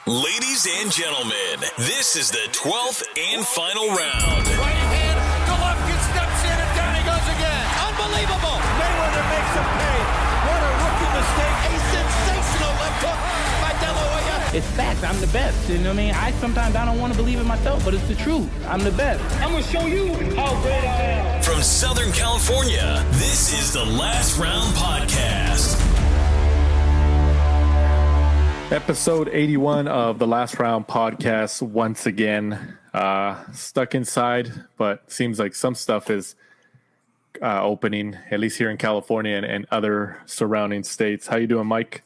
Ladies and gentlemen, this is the 12th and final round. Right hand, Golovkin steps in and down he goes again. Unbelievable. Mayweather makes him pay. What a rookie mistake. A sensational left hook by De La Hoya. It's facts. I'm the best. You know what I mean? Sometimes I don't want to believe it myself, but it's the truth. I'm the best. I'm going to show you how great I am. From Southern California, this is the Last Round Podcast. Episode 81 of the Last Round Podcast once again. Stuck inside, but seems like some stuff is opening, at least here in California and other surrounding states. How you doing, Mike?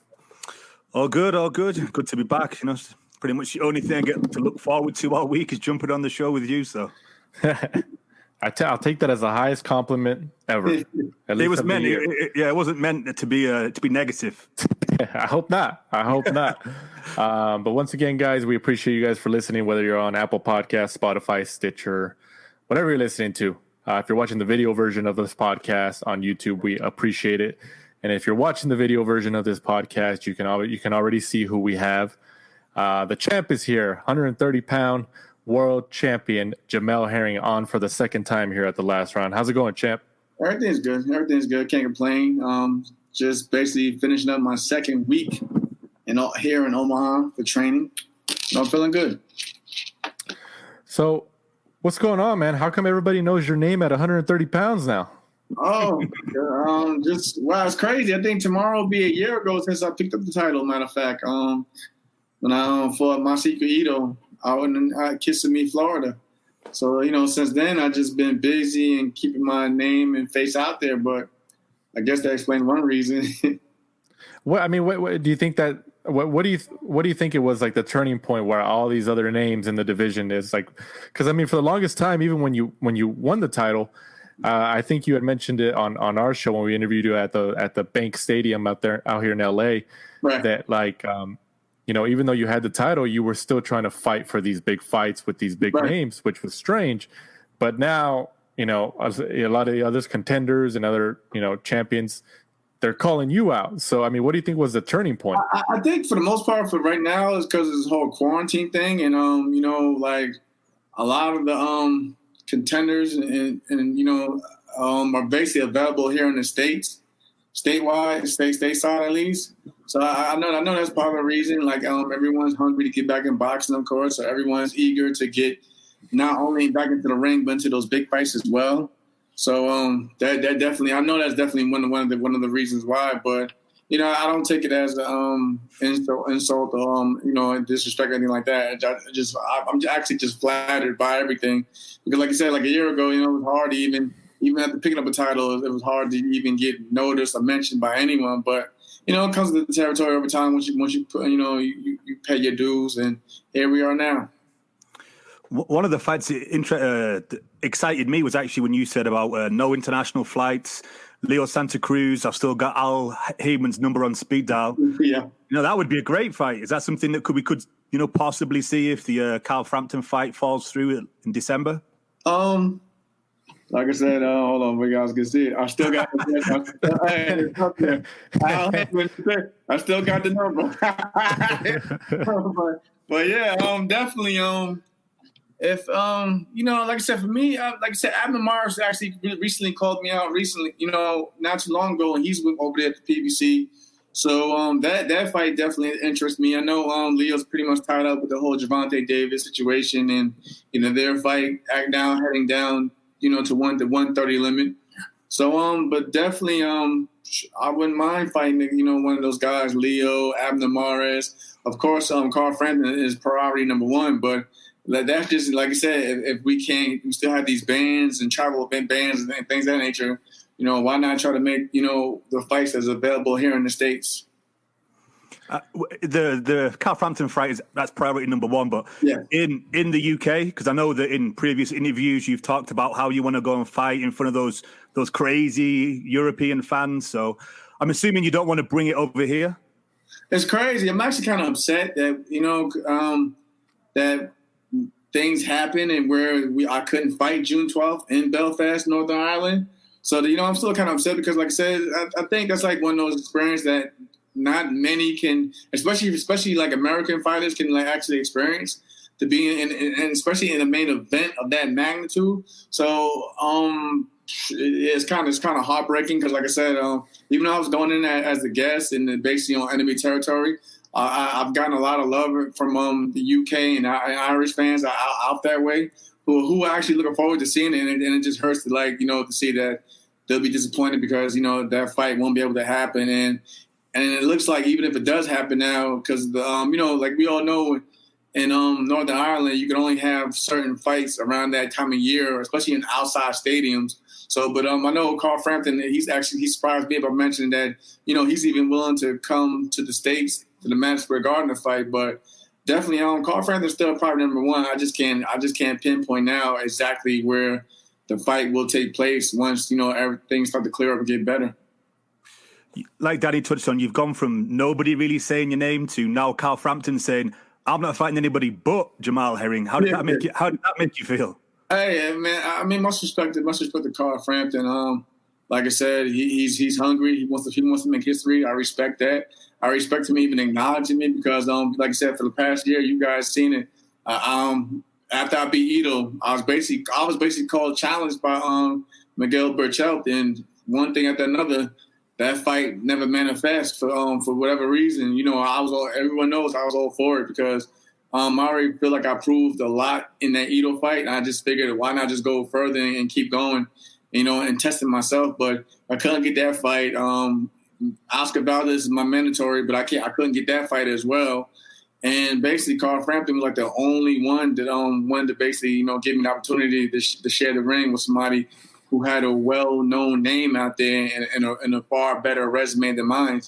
All good, all good. Good to be back. You know, pretty much the only thing I get to look forward to all week is jumping on the show with you. So I'll take that as the highest compliment ever. It was meant. It wasn't meant to be negative. I hope not. But once again, guys, we appreciate you guys for listening, whether you're on Apple Podcasts, Spotify, Stitcher, whatever you're listening to. If you're watching the video version of this podcast on YouTube, we appreciate it. And if you're watching the video version of this podcast, you can already see who we have. The champ is here, 130-pound world champion Jamel Herring, on for the second time here at the Last Round. How's it going, champ? Everything's good. Can't complain. Just basically finishing up my second week here in Omaha for training. I'm feeling good. So what's going on, man? How come everybody knows your name at 130 pounds now? Oh, it's crazy. I think tomorrow will be a year ago since I picked up the title, matter of fact. When I fought Masika Ito out in Kissimmee, Florida. So, since then I've just been busy and keeping my name and face out there, but I guess that explains one reason. What do you think that? What do you think it was, like, the turning point where all these other names in the division is like? Because for the longest time, even when you won the title, I think you had mentioned it on our show when we interviewed you at the Bank Stadium out here in LA, right? That even though you had the title, you were still trying to fight for these big fights with these big names, which was strange. But now, a lot of the other contenders and other, champions, they're calling you out. So, what do you think was the turning point? I think for the most part for right now is because of this whole quarantine thing. And, like a lot of the contenders and are basically available here in the States, stateside at least. So I know that's part of the reason. Like everyone's hungry to get back in boxing, of course. So everyone's eager to get not only back into the ring but into those big fights as well. So that definitely, I know that's definitely one of the reasons why. But I don't take it as insult or disrespect or anything like that. I'm actually just flattered by everything because, like I said, like a year ago, it was hard to even after picking up a title, it was hard to even get noticed or mentioned by anyone. But it comes to the territory over time once you put, you pay your dues, and here we are now. One of the fights that excited me was actually when you said about no international flights, Leo Santa Cruz. I've still got Al Heyman's number on speed dial. Yeah, that would be a great fight. Is that something that we could possibly see if the Carl Frampton fight falls through in December? Like I said, hold on, you guys can see it. I still got I still got the number. but yeah, definitely. If like I said, for me, Abner Morris actually recently called me out not too long ago, and he's over there at the PBC. So that fight definitely interests me. I know Leo's pretty much tied up with the whole Gervonta Davis situation, and their fight now heading down to the 130 limit. So but definitely I wouldn't mind fighting one of those guys, Leo, Abner Morris. Of course, Carl Frampton is priority number one, but that's just, like I said, if we still have these bands and travel event bands and things of that nature, why not try to make, the fights that's available here in the States? The Carl Frampton fight that's priority number one, but yeah. in the UK, because I know that in previous interviews you've talked about how you want to go and fight in front of those crazy European fans. So I'm assuming you don't want to bring it over here. It's crazy. I'm actually kind of upset that that things happen and where I couldn't fight June 12th in Belfast, Northern Ireland. So I'm still kind of upset because, like I said, I think that's like one of those experiences that not many can, especially like American fighters can like actually experience to be in, and especially in a main event of that magnitude. So it's kind of heartbreaking because, like I said, even though I was going in as a guest and basically on enemy territory, I've gotten a lot of love from the UK and Irish fans out that way who are actually looking forward to seeing it, and it just hurts to to see that they'll be disappointed because that fight won't be able to happen, and it looks like even if it does happen now, because like we all know in Northern Ireland you can only have certain fights around that time of year, especially in outside stadiums. So, but I know Carl Frampton, he surprised me by mentioning that he's even willing to come to the States to the Madison Square Garden to fight, but. Definitely, Carl Frampton's still probably number one. I just can't pinpoint now exactly where the fight will take place once everything starts to clear up and get better. Like Danny touched on, you've gone from nobody really saying your name to now Carl Frampton saying, "I'm not fighting anybody but Jamal Herring." How did that make you feel? Hey man, I mean, much respect to Carl Frampton. Like I said, he's hungry. He wants to make history. I respect that. I respect him even acknowledging me because, like I said, for the past year, you guys seen it. After I beat Ito, I was basically called challenged by Miguel Berchelt, and one thing after another, that fight never manifests for whatever reason. Everyone knows I was all for it because I already feel like I proved a lot in that Ito fight, and I just figured why not just go further and keep going, and testing myself. But I couldn't get that fight. Oscar Valdez is my mandatory, but I couldn't get that fight as well. And basically, Carl Frampton was like the only one that wanted to basically give me the opportunity to share the ring with somebody who had a well-known name out there and a far better resume than mine.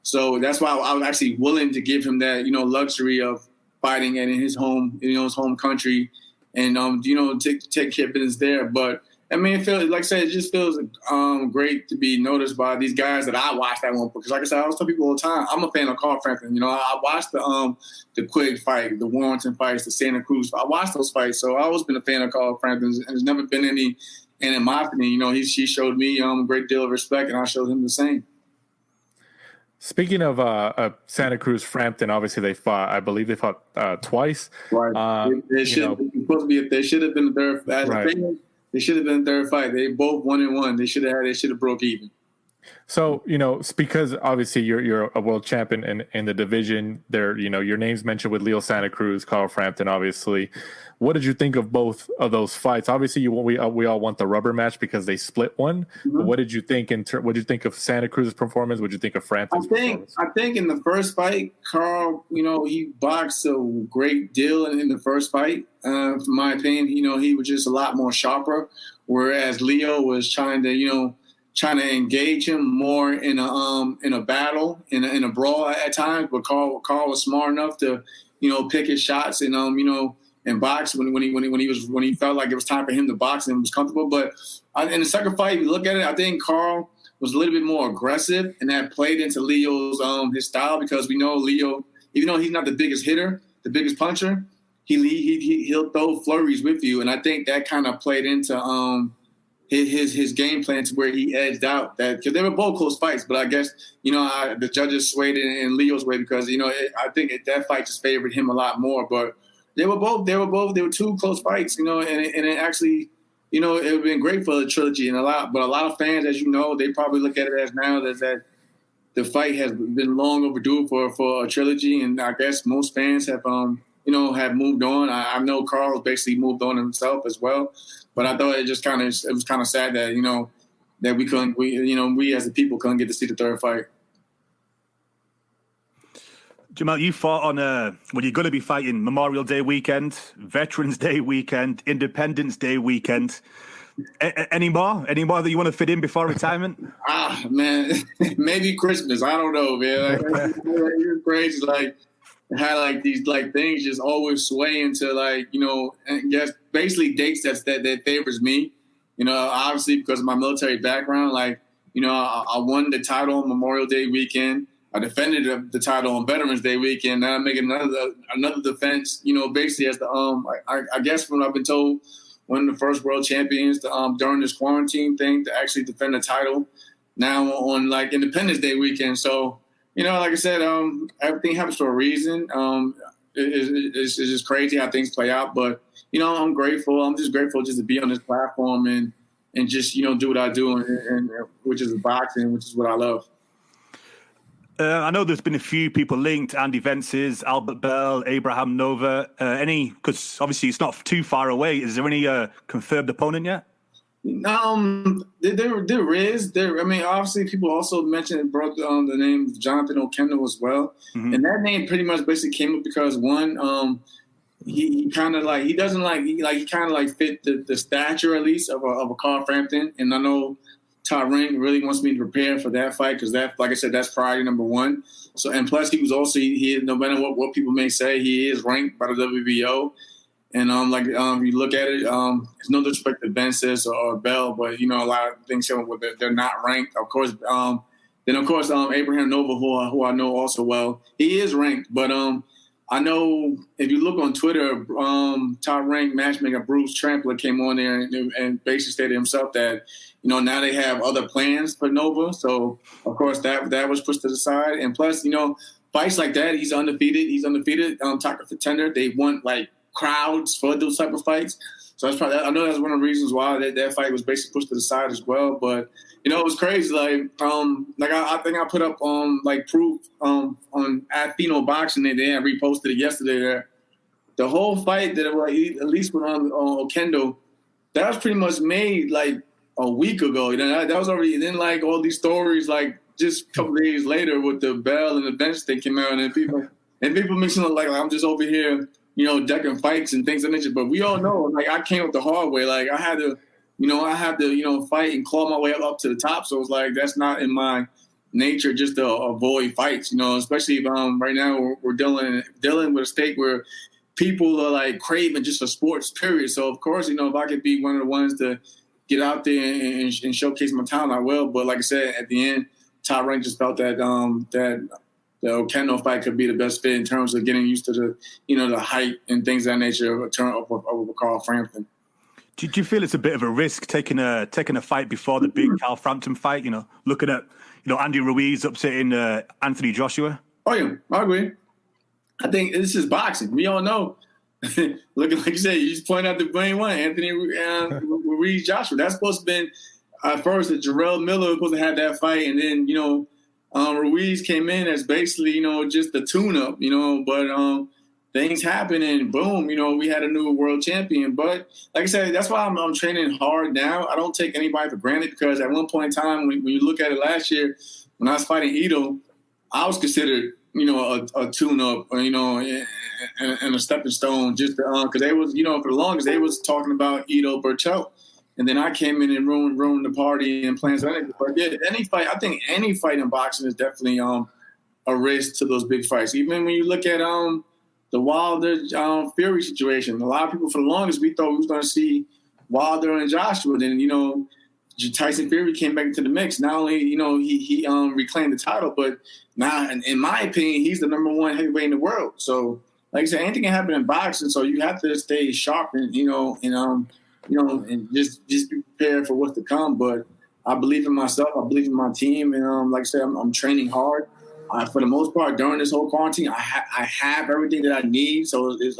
So that's why I was actually willing to give him that luxury of fighting in his home country, and take care of business there. But I mean, it just feels great to be noticed by these guys that I watched that one. Because like I said, I always tell people all the time, I'm a fan of Carl Frampton. I watched the Quigg fight, the Warrington fights, the Santa Cruz. I watched those fights, so I've always been a fan of Carl Frampton. And there's never been any animosity. He showed me a great deal of respect, and I showed him the same. Speaking of Santa Cruz, Frampton, obviously they fought. I believe they fought twice. Right. They should have been there. Right. They should have been third fight. They both 1-1. They should have broke even. So, it's because obviously you're a world champion in the division there, your name's mentioned with Leo Santa Cruz, Carl Frampton, obviously. What did you think of both of those fights? Obviously we all want the rubber match because they split one. Mm-hmm. But what did you think what did you think of Santa Cruz's performance? What did you think of Frampton's performance? I think in the first fight, Carl, he boxed a great deal in the first fight. From my opinion, he was just a lot more sharper, whereas Leo was trying to engage him more in a battle, in a brawl at times. But Carl was smart enough to, pick his shots and and box when he felt like it was time for him to box and was comfortable. But in the second fight, if you look at it, I think Carl was a little bit more aggressive, and that played into Leo's his style because we know Leo, even though he's not the biggest hitter, the biggest puncher, he'll throw flurries with you, and I think that kind of played into his game plan to where he edged out that because they were both close fights, but I guess the judges swayed in Leo's way because I think that fight just favored him a lot more. But they were two close fights, and it actually it would have been great for the trilogy but a lot of fans, as they probably look at it as now that the fight has been long overdue for a trilogy, and I guess most fans have have moved on. I know Carl's basically moved on himself as well. But I thought it was kind of sad that that we as a people couldn't get to see the third fight. Jamel, you fought on you're going to be fighting Memorial Day weekend, Veterans Day weekend, Independence Day weekend. Any more that you want to fit in before retirement? Man, maybe Christmas. I don't know, man. You're crazy. Had these things just always sway into I guess basically dates that favors me. Obviously because of my military background. I won the title on Memorial Day weekend. I defended the title on Veterans Day weekend. Now I'm making another defense. Basically as the I guess from what I've been told, one of the first world champions during this quarantine thing to actually defend the title. Now on Independence Day weekend. So. like I said, everything happens for a reason. It's just crazy how things play out. But, I'm grateful. I'm just grateful just to be on this platform and just, do what I do, and which is boxing, which is what I love. I know there's been a few people linked, Andy Vences, Albert Bell, Abraham Nova. Because obviously it's not too far away. Is there any confirmed opponent yet? There is. Obviously people also brought the name of Jonathan Okendo as well. Mm-hmm. And that name pretty much basically came up because one, he kind of like, he doesn't like, he kind of like fit the stature at least of a Carl Frampton. And I know Todd Rank really wants me to prepare for that fight because that, like I said, that's priority number one. So, and plus he was also, he no matter what people may say, he is ranked by the WBO. And if you look at it, it's no disrespect to Vences or Bell, but a lot of things show they're not ranked. Of course, Abraham Nova, who I know also well, he is ranked. But I know if you look on Twitter, top ranked matchmaker Bruce Trampler came on there and basically stated himself that now they have other plans for Nova. So of course that was pushed to the side. And plus, fights like that, he's undefeated. Top contender. They want like crowds for those type of fights. So that's probably, I know that's one of the reasons why that fight was basically pushed to the side as well. But it was crazy. I think I put up proof on Atheno Boxing. They reposted it yesterday. There, the whole fight that at least went on Okendo, that was pretty much made like a week ago. That was already. And then all these stories just a couple of days later with the Bell and the bench thing came out, and people mixing it like I'm just over here. Decking fights and things of nature. But we all know, I came up the hard way. I had to, fight and claw my way up to the top. So it's that's not in my nature just to avoid fights, especially if right now we're dealing with a state where people are craving just for sports, period. So of course, if I could be one of the ones to get out there and showcase my talent, I will. But like I said, at the end, Top Rank just felt that the Okendo fight could be the best fit in terms of getting used to the height and things of that nature of Carl Frampton. Do you feel it's a bit of a risk taking a fight before the big Carl Frampton fight? Looking at Andy Ruiz upsetting Anthony Joshua. Oh yeah, I agree. I think this is boxing. We all know. Looking like you said, you just point out the main one, Anthony Ruiz Joshua. That's supposed to been first that Jarrell Miller was supposed to have that fight, and then Ruiz came in as basically, just the tune-up, but things happened and boom, we had a new world champion. But like I said, that's why I'm training hard now. I don't take anybody for granted because at one point in time, when you look at it last year, when I was fighting Ito, I was considered, a tune-up, and a stepping stone just because they was, for the longest, they was talking about Ito Berchelt. And then I came in and ruined the party and plans. But yeah, I think any fight in boxing is definitely a risk to those big fights. Even when you look at the Wilder Fury situation, a lot of people for the longest we thought we was going to see Wilder and Joshua. Then Tyson Fury came back into the mix. Not only he reclaimed the title, but now in my opinion he's the number one heavyweight in the world. So like I said, anything can happen in boxing. So you have to stay sharp and and just be prepared for what's to come. But I believe in myself. I believe in my team. And like I said, I'm training hard. For the most part, during this whole quarantine, I have everything that I need. So there's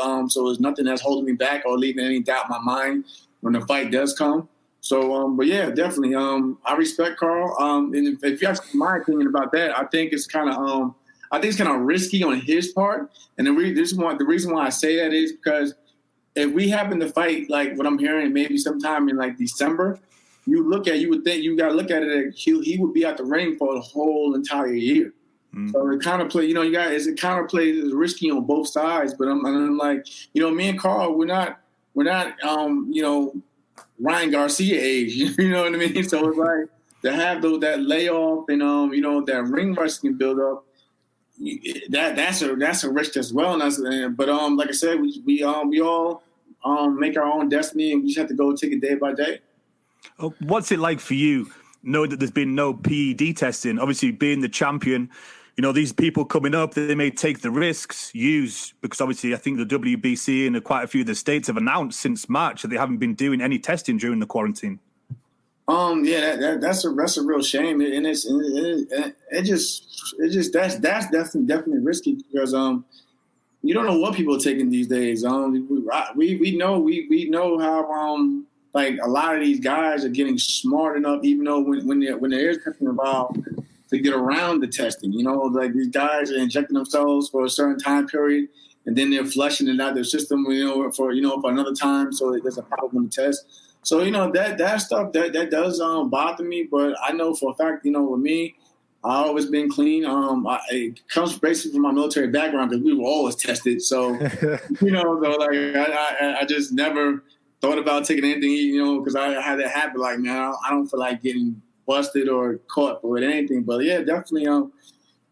nothing that's holding me back or leaving any doubt in my mind when the fight does come. So, but yeah, definitely. I respect Carl. And if you ask my opinion about that, I think it's kind of risky on his part. And the reason why I say that is because if we happen to fight, like what I'm hearing, maybe sometime in December, you would think you got to look at it. He would be out the ring for the whole entire year. Mm. So it kind of play, it kind of plays risky on both sides. But I'm like, me and Carl, we're not, Ryan Garcia age. You know what I mean? So it's like to have that layoff and that ring wrestling build up. That's a risk as well. But like I said, we all make our own destiny, and we just have to go take it day by day. What's it like for you, knowing that there's been no PED testing? Obviously, being the champion, these people coming up, they may take the risks, because obviously I think the WBC and quite a few of the states have announced since March that they haven't been doing any testing during the quarantine. Yeah, that's a real shame, and that's definitely risky because you don't know what people are taking these days. We know how like a lot of these guys are getting smart enough, even though when there is testing involved, to get around the testing. Like these guys are injecting themselves for a certain time period, and then they're flushing it out their system, for another time, so it doesn't pop up on the test. So that stuff that does bother me, but I know for a fact, with me, I always been clean. It comes basically from my military background because we were always tested. So I just never thought about taking anything, because I had that habit. Like, man, I don't feel like getting busted or caught with anything. But yeah, definitely,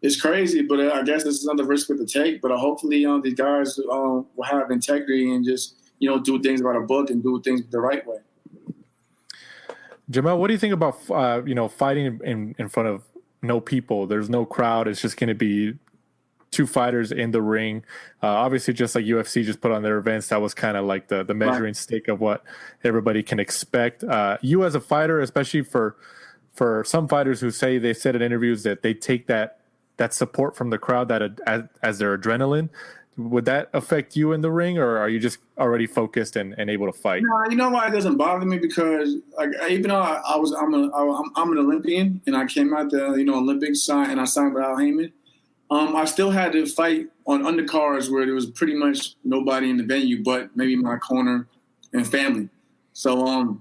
it's crazy. But I guess this is another risk with the take. But hopefully, these guys will have integrity and just do things by the book and do things the right way. Jamel, what do you think about fighting in front of no people? There's no crowd. It's just going to be two fighters in the ring. Obviously, just like UFC just put on their events, that was kind of like the measuring stick of what everybody can expect. You as a fighter, especially for some fighters who say they've said in interviews that they take that support from the crowd as their adrenaline. Would that affect you in the ring, or are you just already focused and able to fight? No, you know why it doesn't bother me? Because even though I'm an Olympian and I came out the Olympics side and I signed with Al Heyman, I still had to fight on undercards where there was pretty much nobody in the venue but maybe my corner and family. So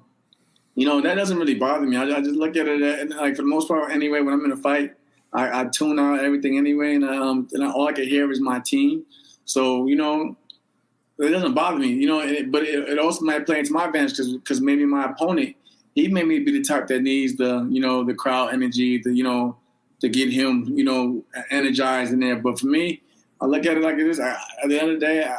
that doesn't really bother me. I just look at it and like for the most part anyway. When I'm in a fight, I tune out everything anyway, and all I can hear is my team. So, it doesn't bother me, but it also might play into my advantage because maybe my opponent, he may be the type that needs the crowd energy, to get him, energized in there. But for me, I look at it like this. At the end of the day,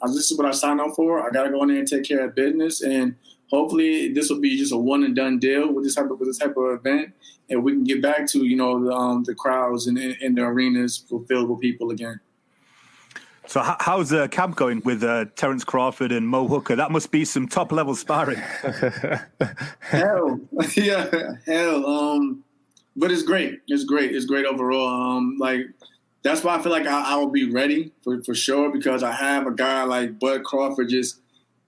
this is what I signed up for. I got to go in there and take care of business. And hopefully this will be just a one and done deal with this type of event. And we can get back to, the crowds and the arenas filled with people again. So how's camp going with Terence Crawford and Mo Hooker? That must be some top-level sparring. Hell. But it's great. It's great overall. That's why I feel like I will be ready for sure because I have a guy like Bud Crawford just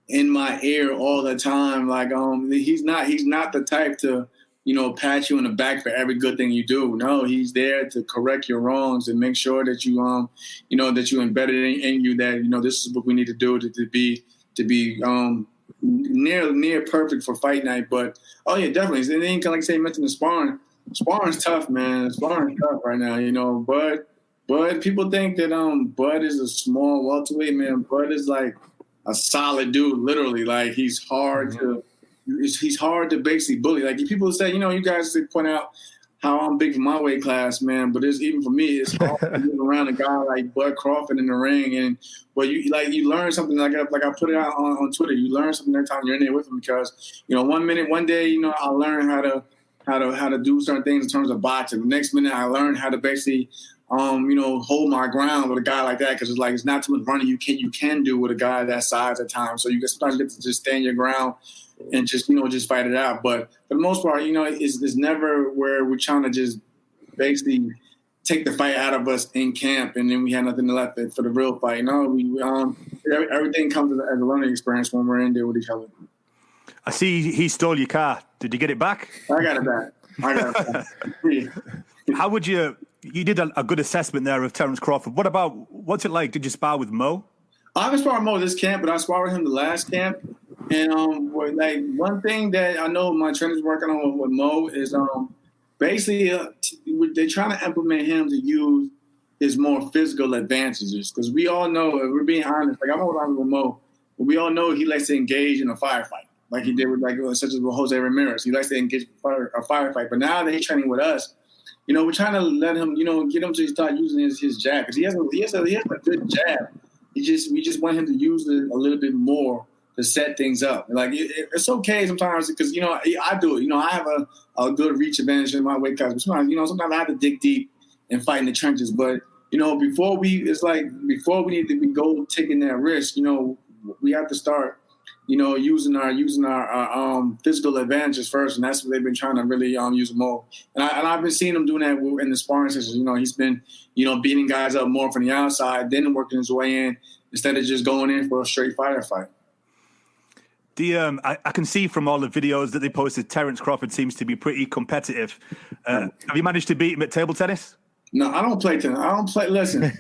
in my ear all the time. Like he's not the type to pat you in the back for every good thing you do. No, he's there to correct your wrongs and make sure that you that you embedded in you that this is what we need to do to be near perfect for fight night. But oh yeah, definitely. And then like I say, you mentioned the sparring. Sparring's tough, man. Sparring's tough right now. Bud, people think that Bud is a small welterweight, man. Bud is like a solid dude, literally. Like he's hard to. He's hard to basically bully. Like people say, you guys point out how I'm big for my weight class, man. But even for me, it's hard to get around a guy like Bud Crawford in the ring. And you learn something like I put it out on Twitter. You learn something every time you're in there with him because one day I learn how to do certain things in terms of boxing. The next minute I learn how to basically hold my ground with a guy like that because it's not too much running you can do with a guy that size at times. So you sometimes get to just stand your ground and just fight it out. But for the most part, it's never where we're trying to just basically take the fight out of us in camp and then we have nothing left for the real fight. No, everything comes as a learning experience when we're in there with each other. I see he stole your car. Did you get it back? I got it back. How would you did a good assessment there of Terence Crawford. What's it like? Did you spar with Mo? I haven't sparred Mo this camp, but I sparred with him the last camp. And one thing that I know my trainer's working on with Mo is basically they're trying to implement him to use his more physical advantages. Because we all know, if we're being honest, I'm always honest with Mo, but we all know he likes to engage in a firefight, like he did with such as with Jose Ramirez. He likes to engage in a firefight. But now that he's training with us, we're trying to let him, get him to start using his jab because he has a good jab. We just want him to use it a little bit more to set things up. Like it's okay sometimes because I do it. I have a good reach advantage in my weight class. But sometimes I have to dig deep and fight in the trenches. But before we need to go taking that risk. We have to start using our physical advantages first, and that's what they've been trying to really use more. And I've been seeing him doing that in the sparring sessions. He's been beating guys up more from the outside, then working his way in instead of just going in for a straight fight. I can see from all the videos that they posted, Terence Crawford seems to be pretty competitive. Have you managed to beat him at table tennis? No, I don't play tennis. I don't play. Listen,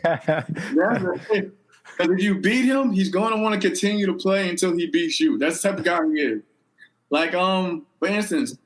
because if you beat him, he's going to want to continue to play until he beats you. That's the type of guy he is. Like, for instance,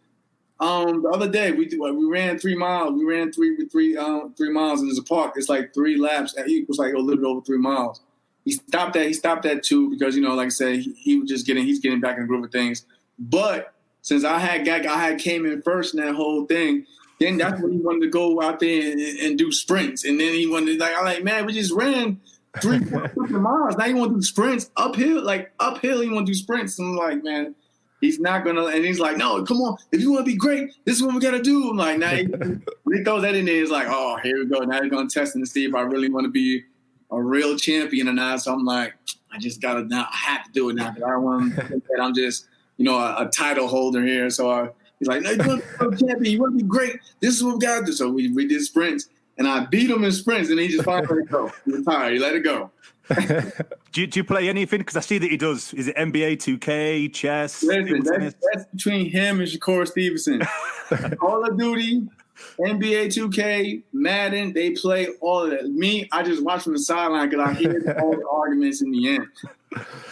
the other day we ran 3 miles. We ran three miles, and there's a park. It's like 3 laps. It equals like a little bit over 3 miles. He stopped at 2 because like I said, he's getting back in the groove of things. But since I had came in first in that whole thing, then that's when he wanted to go out there and do sprints. And then he wanted I'm like, man, we just ran 3 miles. Now you want to do sprints uphill? Like uphill, you want to do sprints. And I'm like, man, he's not gonna. And he's like, no, come on. If you want to be great, this is what we gotta do. I'm like, now when he throws that in there, it's like, oh, here we go. Now he's gonna test and see if I really want to be a real champion or not. So I'm like, I just gotta now. I have to do it now because I don't want to think that I'm just a title holder here. So he's like, no, you want to be a champion. You want to be great. This is what we gotta do. So we did sprints. And I beat him in sprints, and he just finally let it go. He retired. He let it go. Do you play anything? Because I see that he does. Is it NBA 2K, chess? Listen, that's between him and Shakur Stevenson. Call of Duty, NBA 2K, Madden, they play all of that. Me, I just watch from the sideline because I hear all the arguments in the end.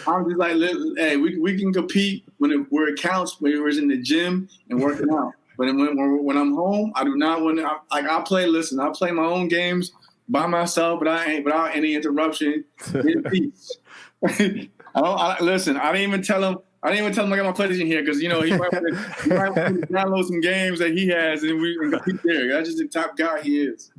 I'm just like, hey, we can compete where it counts, when we're in the gym and working out. But when I'm home, I do not want to. I play my own games by myself, but without any interruption. In peace. I didn't even tell him I got my PlayStation here because he might want to download some games that he has, and we can compete there. That's just the top guy he is.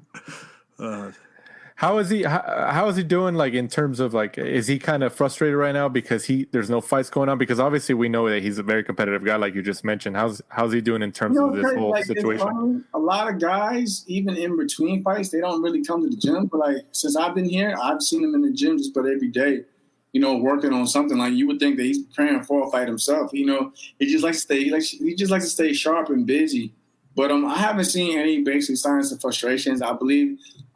How is he doing, like, in terms of, like, is he kind of frustrated right now because there's no fights going on? Because obviously we know that he's a very competitive guy, like you just mentioned. How's he doing in terms of this whole situation? A lot of guys, even in between fights, they don't really come to the gym. But like since I've been here, I've seen him in the gym just about every day, working on something. Like you would think that he's preparing for a fight himself. He just likes to stay sharp and busy. But I haven't seen any basic signs of frustrations.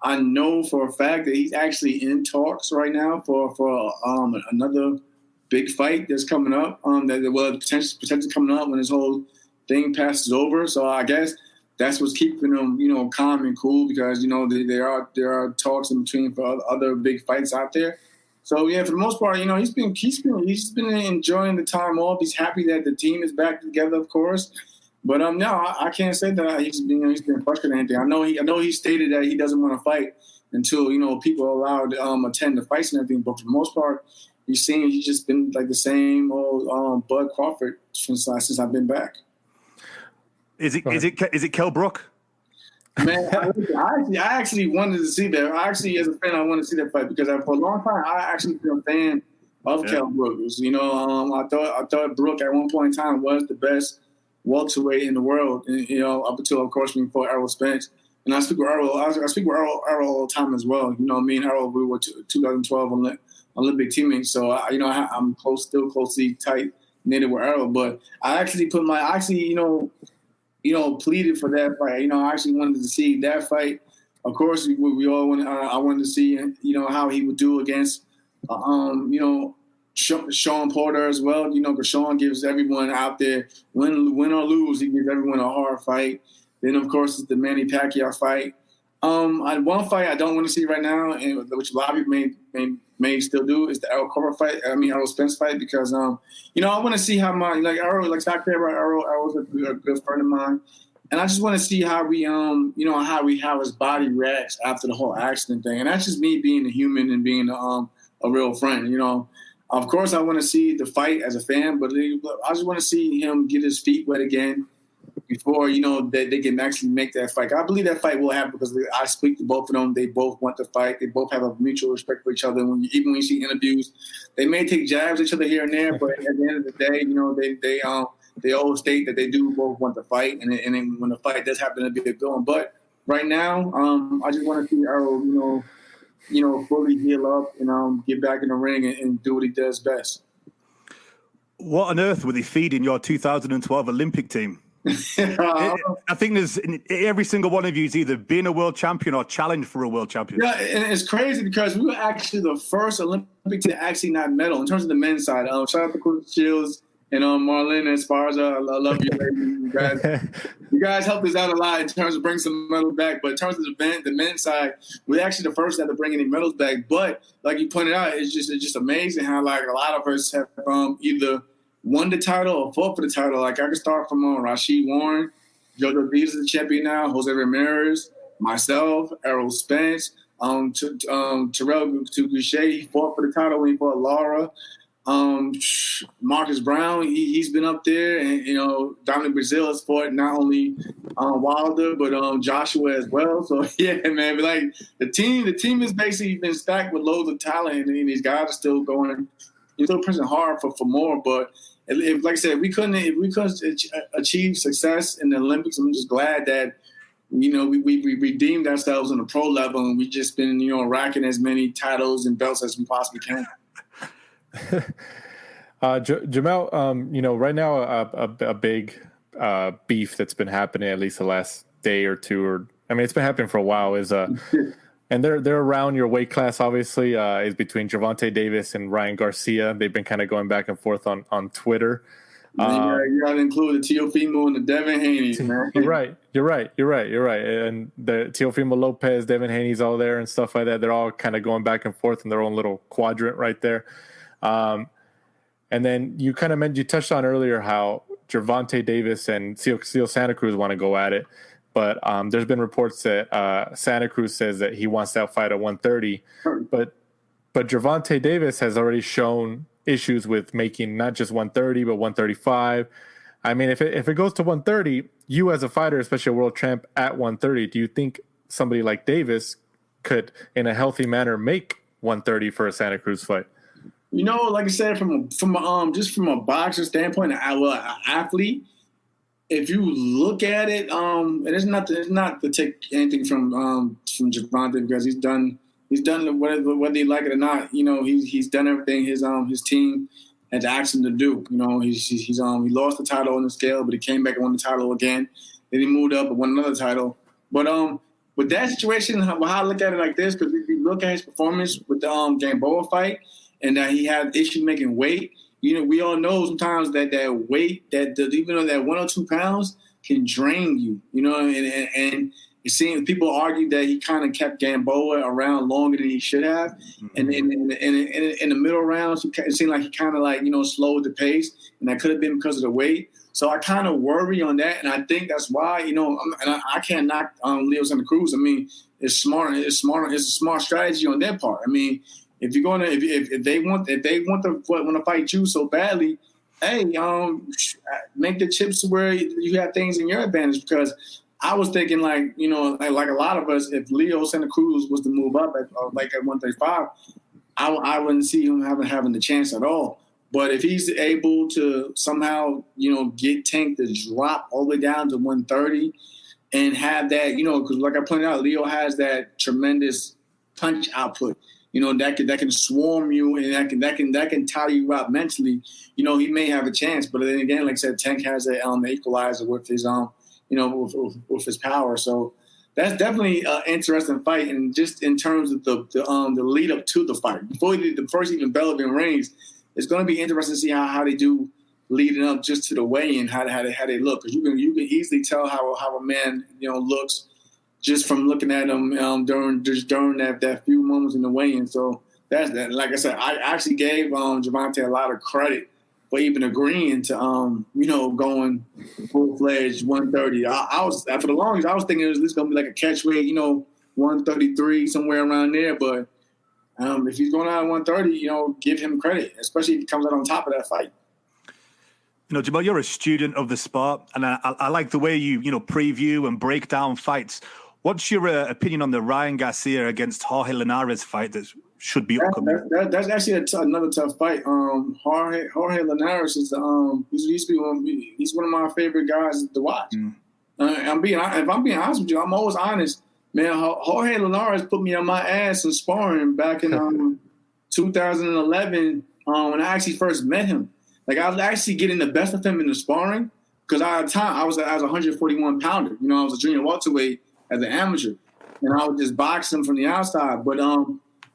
I know for a fact that he's actually in talks right now for another big fight that's coming up. Potentially coming up when this whole thing passes over. So I guess that's what's keeping him, calm and cool because there are talks in between for other big fights out there. So yeah, for the most part, he's been enjoying the time off. He's happy that the team is back together, of course. But no, I can't say that he's been frustrated or anything. I know he stated that he doesn't want to fight until people are allowed to attend the fights and everything. But for the most part, he's just been like the same old Bud Crawford since I've been back. Is it Kell Brook? Man, I actually wanted to see that. As a fan, I wanted to see that fight because for a long time I actually been a fan of Kell Brook. I thought Brook at one point in time was the best welterweight in the world, up until, of course, we fought Errol Spence. And I speak with Errol. I speak with Errol all the time as well. Me and Errol, we were 2012 Olympic teammates. So I'm still closely tight knitted with Errol. But I actually pleaded for that fight. I actually wanted to see that fight. Of course, we all wanted. I wanted to see how he would do against Sean Porter as well, because Sean gives everyone out there, win or lose, he gives everyone a hard fight. Then, of course, it's the Manny Pacquiao fight. One fight I don't want to see right now, and which a lot of people may still do, is the Errol Spence fight, because I want to see how Errol, like Scott Kerr, Errol's a good friend of mine, and I just want to see how how his body reacts after the whole accident thing, and that's just me being a human and being a real friend, Of course, I want to see the fight as a fan, but I just want to see him get his feet wet again before, they can actually make that fight. I believe that fight will happen because I speak to both of them. They both want to fight. They both have a mutual respect for each other. Even when you see interviews, they may take jabs at each other here and there, but at the end of the day, they always state that they do both want to fight, and then when the fight does happen, it'll be a good one. But right now, I just want to see Errol, fully heal up and get back in the ring and do what he does best. What on earth were they feeding your 2012 Olympic team? I think there's every single one of you is either been a world champion or challenged for a world champion. Yeah, and it's crazy because we were actually the first Olympic to actually not medal in terms of the men's side. Shout out to Coach Shields and Marlon and Esparza. I love you, ladies. You guys helped us out a lot in terms of bringing some medals back. But in terms of the men's side, we're actually the first to bring any medals back. But like you pointed out, it's just amazing how like a lot of us have either won the title or fought for the title. Like I can start from Rashid Warren, Jojo Diaz is the champion now, Jose Ramirez, myself, Errol Spence, Terrell Touguche, he fought for the title when he fought Laura. Marcus Brown, he's been up there, and Dominic Brazil has fought not only Wilder but Joshua as well. So yeah, man, but like the team has basically been stacked with loads of talent, and these guys are still going, still pressing hard for more. But if like I said, if we couldn't achieve success in the Olympics, I'm just glad that we redeemed ourselves on the pro level, and we've just been racking as many titles and belts as we possibly can. Jamel, right now a big beef that's been happening at least the last day or two, or I mean it's been happening for a while, is and they're around your weight class obviously, is between Gervonta Davis and Ryan Garcia. They've been kind of going back and forth on Twitter. You got to include the Teofimo and the Devin Haney, man. You're right. And the Teofimo Lopez, Devin Haney's all there and stuff like that. They're all kind of going back and forth in their own little quadrant right there. And then you touched on earlier how Gervonta Davis and Seal Santa Cruz want to go at it. But there's been reports that Santa Cruz says that he wants that fight at 130. But Gervonta Davis has already shown issues with making not just 130 but 135. I mean, if it goes to 130, you as a fighter, especially a world champ at 130, do you think somebody like Davis could in a healthy manner make 130 for a Santa Cruz fight? Like I said, from a boxer standpoint, an athlete, if you look at it, and it's not to take anything from Gervonta, because he's done whether you like it or not. He's done everything his team had asked him to do. He lost the title on the scale, but he came back and won the title again. Then he moved up and won another title. But with that situation, how I look at it like this, because if you look at his performance with the Gamboa fight, and that he had issue making weight, we all know sometimes that weight, even though that 1 or 2 pounds can drain you, and it seems people argue that he kind of kept Gamboa around longer than he should have. And in the middle rounds, it seemed like he kind of slowed the pace, and that could have been because of the weight. So I kind of worry on that, and I think that's why, and I can't knock Leo Santa Cruz. I mean, it's smart. It's a smart strategy on their part. I mean, if you're gonna, if they want to fight you so badly, hey, make the chips where you have things in your advantage. Because I was thinking, like a lot of us, if Leo Santa Cruz was to move up at 135, I wouldn't see him having the chance at all. But if he's able to somehow get Tank to drop all the way down to 130 and have that, because like I pointed out, Leo has that tremendous punch output. That can swarm you, and that can tire you out mentally. He may have a chance, but then again, like I said, Tank has an equalizer with his with his power. So that's definitely an interesting fight. And just in terms of the lead up to the fight, before the first even bell even rings, it's going to be interesting to see how they do leading up just to the weigh-in, how they look, because you can easily tell how a man looks just from looking at him during that few moments in the weigh-in. So that's that. Like I said, I actually gave Gervonta a lot of credit for even agreeing to going full-fledged 130. I was, for the longest, I was thinking it was going to be like a catch weight, 133 somewhere around there. But if he's going out at 130, give him credit, especially if he comes out on top of that fight. Jamel, you're a student of the sport, and I like the way you preview and break down fights. What's your opinion on the Ryan Garcia against Jorge Linares fight that should be upcoming? That's actually another tough fight. Jorge Linares is he's one of my favorite guys to watch. If I'm being honest with you, I'm always honest, man. Jorge Linares put me on my ass in sparring back in 2011 when I actually first met him. Like I was actually getting the best of him in the sparring because at the time I was a 141 pounder. You know, I was a junior welterweight as an amateur, and I would just box him from the outside. But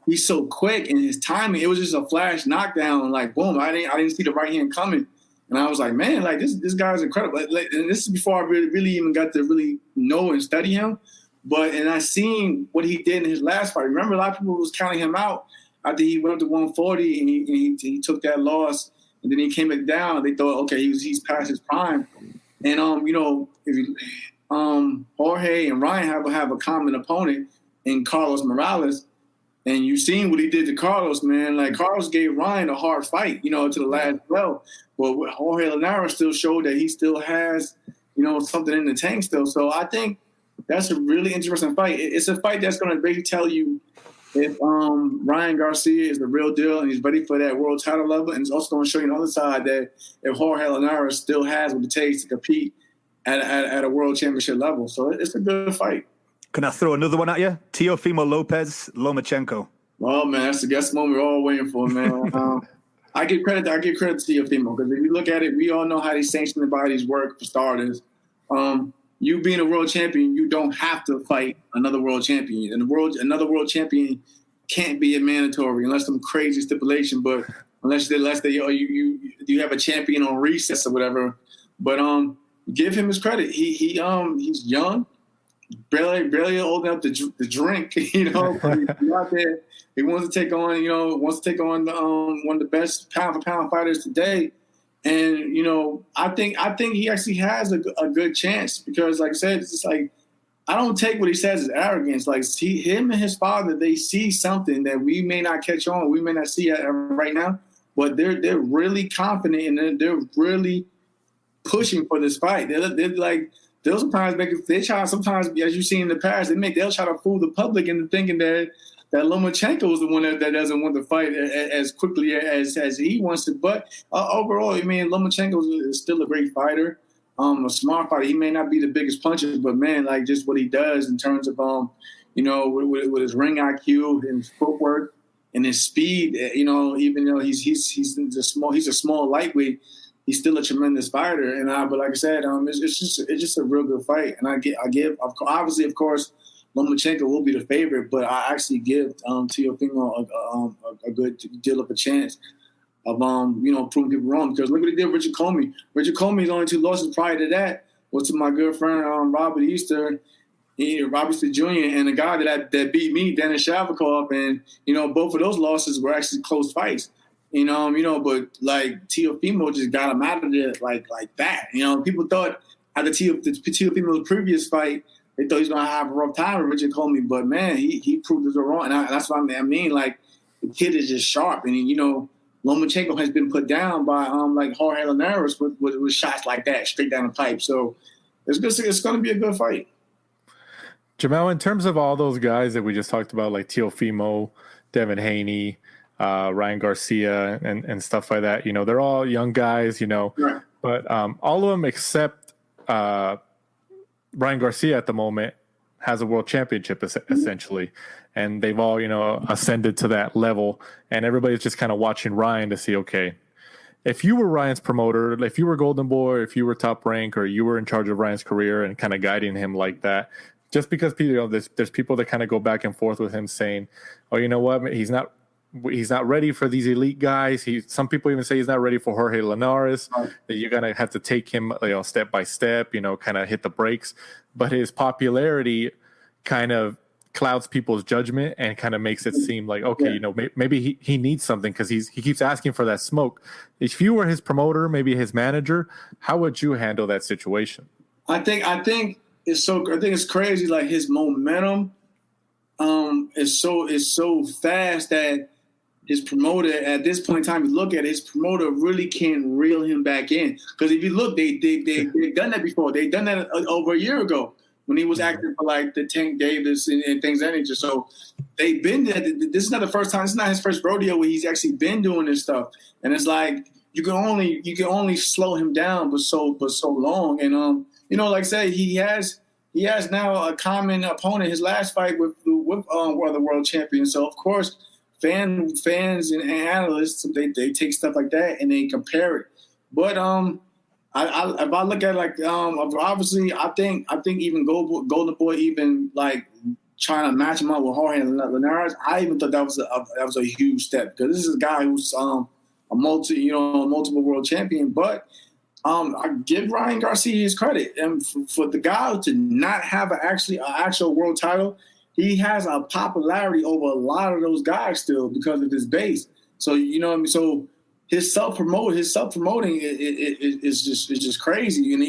he's so quick and his timing, it was just a flash knockdown, like boom. I didn't see the right hand coming. And I was like, man, like this guy's incredible. Like, and this is before I really even got to really know and study him. And I seen what he did in his last fight. Remember, a lot of people was counting him out after he went up to 140 and he took that loss, and then he came back down. They thought, okay, he's past his prime. And you know, Jorge and Ryan have a common opponent in Carlos Morales. And you've seen what he did to Carlos, man. Like, Carlos gave Ryan a hard fight, you know, to the last bell. But Jorge Linares still showed that he still has, you know, something in the tank still. So I think that's a really interesting fight. It's a fight that's going to basically tell you if Ryan Garcia is the real deal and he's ready for that world title level. And it's also going to show you on the other side that if Jorge Linares still has what it takes to compete at a world championship level. So it's a good fight. Can I throw another one at you? Teofimo Lopez, Lomachenko. Oh, man, that's the one we're all waiting for, man. I give credit to Teofimo because if you look at it, we all know how these sanctioned bodies work for starters. You being a world champion, you don't have to fight another world champion. And another world champion can't be a mandatory unless some crazy stipulation, but unless you have a champion on recess or whatever. But give him his credit. He's young. Barely old enough to drink, you know. He's out there. He wants to take on, one of the best pound for pound fighters today. And you know, I think he actually has a good chance because, like I said, it's just like I don't take what he says as arrogance. Like him and his father, they see something that we may not catch on, we may not see right now, but they're really confident and they're really pushing for this fight. They're like. They'll sometimes sometimes, as you've seen in the past, they'll try to fool the public into thinking that Lomachenko is the one that doesn't want to fight as quickly as he wants to. But overall, I mean, Lomachenko is still a great fighter, a smart fighter. He may not be the biggest puncher, but man, like just what he does in terms of with his ring IQ and his footwork and his speed. You know, even though he's a small lightweight. He's still a tremendous fighter, but like I said, it's just a real good fight. And I give obviously, of course, Lomachenko will be the favorite, but I actually give Teofimo a good deal of a chance of proving people wrong because look what he did with Richard Comey. Richard Comey's only 2 losses prior to that was to my good friend Robert Easter, Robert Easter Jr. and a guy that beat me, Denis Shavakov, and both of those losses were actually close fights. But like Teofimo just got him out of there like that. People thought after Teofimo's previous fight, they thought he was gonna have a rough time with Richard Comey, but man, he proved us wrong. And that's what I mean. Like the kid is just sharp, and Lomachenko has been put down by like Jorge Linares with shots like that straight down the pipe. So it's going to be a good fight. Jamel, in terms of all those guys that we just talked about, like Teofimo, Devin Haney, Ryan Garcia and stuff like that, they're all young guys, right. But all of them except Ryan Garcia at the moment has a world championship essentially, and they've all ascended to that level, and everybody's just kind of watching Ryan to see, okay, if you were Ryan's promoter, if you were Golden Boy, if you were Top Rank, or you were in charge of Ryan's career and kind of guiding him like that, just because there's people that kind of go back and forth with him saying, oh, you know what, he's not ready for these elite guys. Some people even say he's not ready for Jorge Linares. Right. That you're gonna have to take him, step by step. Kind of hit the brakes. But his popularity kind of clouds people's judgment and kind of makes it seem like, okay, maybe he needs something because he keeps asking for that smoke. If you were his promoter, maybe his manager, how would you handle that situation? I think it's crazy. Like his momentum is so fast that his promoter, at this point in time, you look at it, his promoter really can't reel him back in. Because if you look, they've done that before. They've done that over a year ago when he was acting for like the Tank Davis and things of that nature. So they've been there. This is not the first time. It's not his first rodeo where he's actually been doing this stuff. And it's like you can only slow him down but so long. And like I said, he has now a common opponent. His last fight with the world champion. So of course, fans and analysts, they take stuff like that and they compare it But if I look at obviously I think even Golden Boy even like trying to match him up with Jorge Linares, I even thought that was a huge step, because this is a guy who's a multiple world champion. But I give Ryan Garcia his credit, and for the guy to not have an actual world title, he has a popularity over a lot of those guys still because of his base. So you know what I mean. So his self-promoting is just crazy, and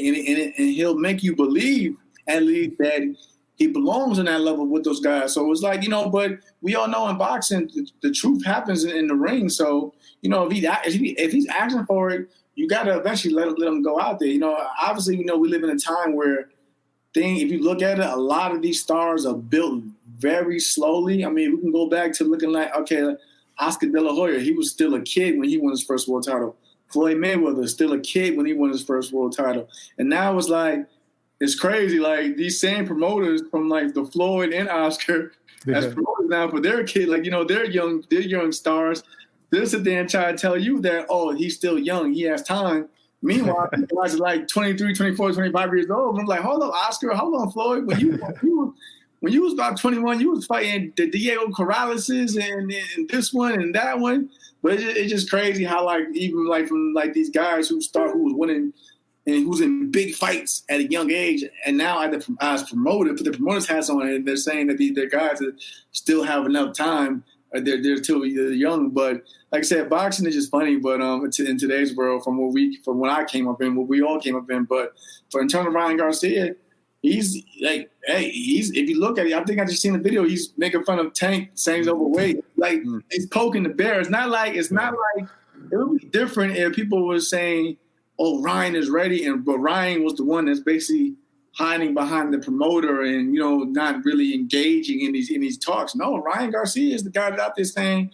he'll make you believe at least that he belongs on that level with those guys. So it's like, but we all know in boxing the truth happens in the ring. So if he's asking for it, you got to eventually let him go out there. Obviously, we live in a time where if you look at it, a lot of these stars are built very slowly. I mean, we can go back to looking like, Oscar De La Hoya, he was still a kid when he won his first world title. Floyd Mayweather, still a kid when he won his first world title. And now it's like, it's crazy. Like, these same promoters from like the Floyd and Oscar as promoters now for their kid, like, they're young stars. They'll sit there and try to tell you that, oh, he's still young, he has time. Meanwhile, guys are like 23, 24, 25 years old. And I'm like, hold on, Oscar, hold on, Floyd. When you was about 21, you was fighting the Diego Corraleses and this one and that one. But it's just crazy how, like, even like from like these guys who was winning and who's in big fights at a young age, and now as promoted, put the promoters hats on, and they're saying that they're guys that still have enough time. They're still young, but like I said, boxing is just funny. But in today's world, from when I came up in, what we all came up in. But in terms of Ryan Garcia, he's like, if you look at it, I think I just seen the video. He's making fun of Tank, saying he's overweight. Like, he's poking the bear. It's not like it would be different if people were saying, "Oh, Ryan is ready," but Ryan was the one that's basically hiding behind the promoter and not really engaging in these talks. No, Ryan Garcia is the guy that's out there saying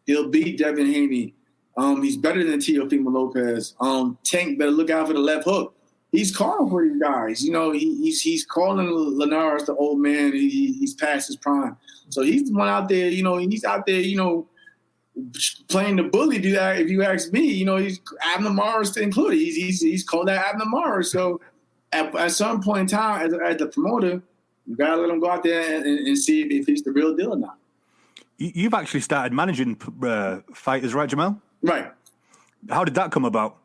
he'll beat Devin Haney. He's better than Teofimo Lopez. Tank better look out for the left hook. He's calling for these guys. He's calling Linares the old man. He's past his prime. So he's the one out there. He's out there. Playing the bully. If you ask me, he's Abner Morris included. He's called that Abner Morris. So at some point in time, as the promoter, you gotta let him go out there and see if he's the real deal or not. You've actually started managing fighters, right, Jamel? Right. How did that come about?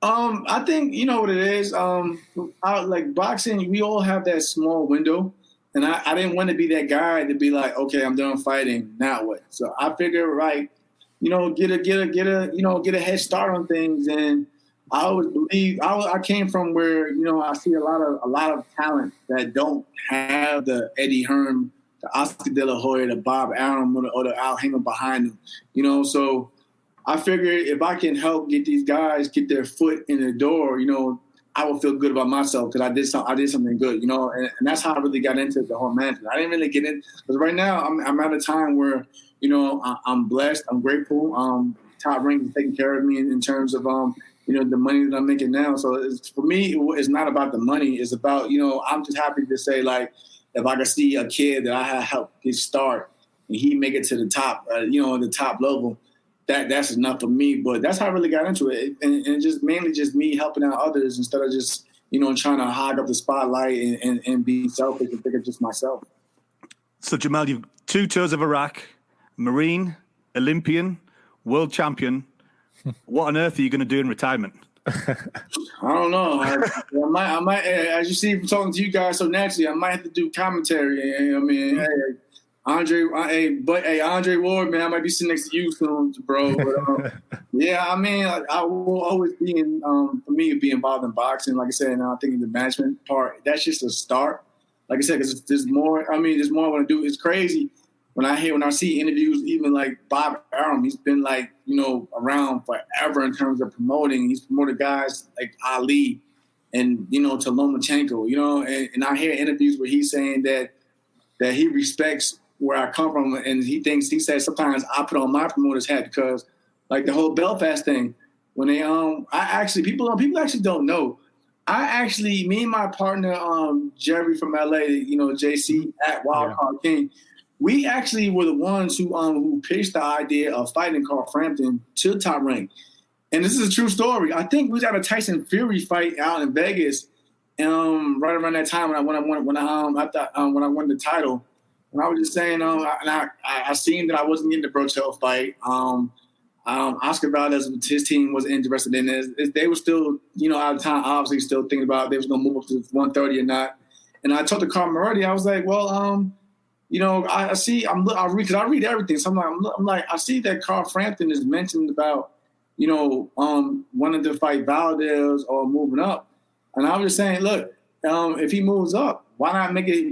I think you know what it is. Like boxing, we all have that small window, and I didn't want to be that guy to be like, okay, I'm done fighting. Now what? So I figured, right, get a head start on things. And I always believe I came from where I see a lot of talent that don't have the Eddie Hearn, the Oscar De La Hoya, the Bob Arum, or the Al Hanger behind them. So I figured if I can help get these guys get their foot in the door, I will feel good about myself because I did something good, and that's how I really got into the whole management. I didn't really get in because right now I'm at a time where I'm blessed, I'm grateful. Top Rank is taking care of me in terms of the money that I'm making now. So for me, it's not about the money. It's about I'm just happy to say, like, if I can see a kid that I have helped get start and he make it to the top, the top level. That's enough for me. But that's how I really got into it. And just mainly just me helping out others instead of just, trying to hog up the spotlight and be selfish and think of just myself. So, Jamel, you've 2 tours of Iraq, Marine, Olympian, world champion. What on earth are you going to do in retirement? I don't know. I might, as you see from talking to you guys so naturally, I might have to do commentary. I mean, Andre Ward, man, I might be sitting next to you soon, bro. But, yeah, I mean, I will always be for me, be involved in boxing. Like I said, and I think the management part, that's just a start. Like I said, because there's more. I mean, there's more I want to do. It's crazy when I see interviews, even like Bob Arum. He's been like around forever in terms of promoting. He's promoted guys like Ali and to Lomachenko. And I hear interviews where he's saying that he respects where I come from, and he says sometimes I put on my promoter's hat because, like the whole Belfast thing, when they people actually don't know. Me and my partner Jerry from LA, JC at Wildcard King, we actually were the ones who pitched the idea of fighting Carl Frampton to Top Rank, and this is a true story. I think we was at a Tyson Fury fight out in Vegas, right around that time when I won the title. And I was just saying, I seen that I wasn't getting the Brooks Hill fight. Oscar Valdez, his team was interested in this. They were still, out of time, obviously still thinking about if they was going to move up to 130 or not. And I told the Carl Moretti, I was like, well, I see, because I read everything. So I'm like, I see that Carl Frampton is mentioned about, wanting to fight Valdez or moving up. And I was just saying, look, if he moves up, why not make it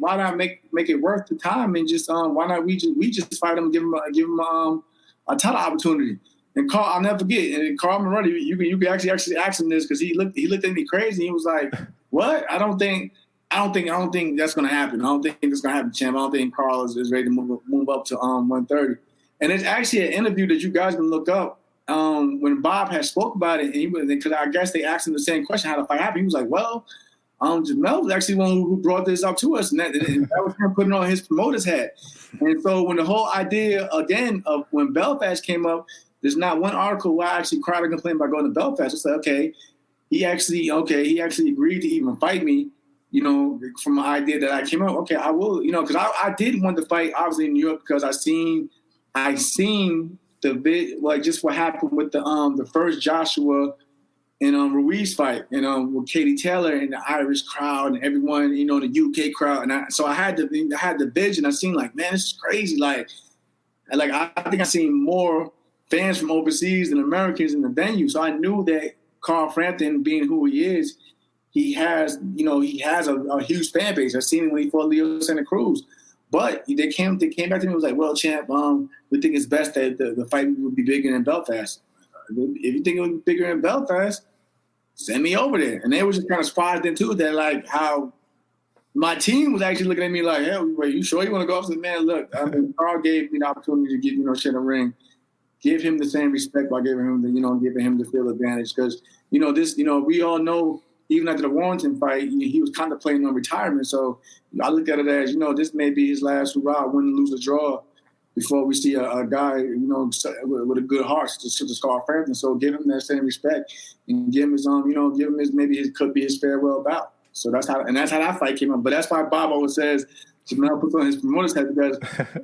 worth the time and just why not we just fight him, give him a title opportunity. And Carl, I'll never forget. And Carl Moretti, you can actually ask him this because he looked at me crazy. He was like, "What? I don't think that's going to happen. I don't think it's going to happen, champ. I don't think Carl is ready to move up to 130." And it's actually an interview that you guys can look up when Bob had spoke about it. And because I guess they asked him the same question, how the fight happened. He was like, "Well, Jamel was actually one who brought this up to us, and that was him putting on his promoter's hat." And so when the whole idea again of when Belfast came up, there's not one article where I actually cried and complained about going to Belfast. It's like, okay, he actually agreed to even fight me, from the idea that I came up. Okay, I will, because I did want to fight obviously in New York because I seen the bit, like just what happened with the first Joshua and Ruiz fight, with Katie Taylor and the Irish crowd and everyone, the UK crowd. And I had the vision. I seen like, man, this is crazy. Like I think I seen more fans from overseas than Americans in the venue. So I knew that Carl Frampton, being who he is, he has a huge fan base. I seen him when he fought Leo Santa Cruz. But they came back to me and was like, well, champ, we think it's best that the fight would be bigger in Belfast. If you think it would be bigger in Belfast, send me over there. And they were just kind of surprised into that, like how my team was actually looking at me like, hey, wait, you sure you want to go? I said, man, look, Carl gave me the opportunity to get, shit in the ring. Give him the same respect by giving him the field advantage. Because, we all know, even after the Warrington fight, he was contemplating on retirement. So I look at it as, this may be his last hurrah, win, lose, or draw, before we see a guy, with a good heart, such as Carl Frampton. So give him that same respect and give him his could be his farewell bout. So that's how that fight came up. But that's why Bob always says Jamel puts on his promoter's hat, because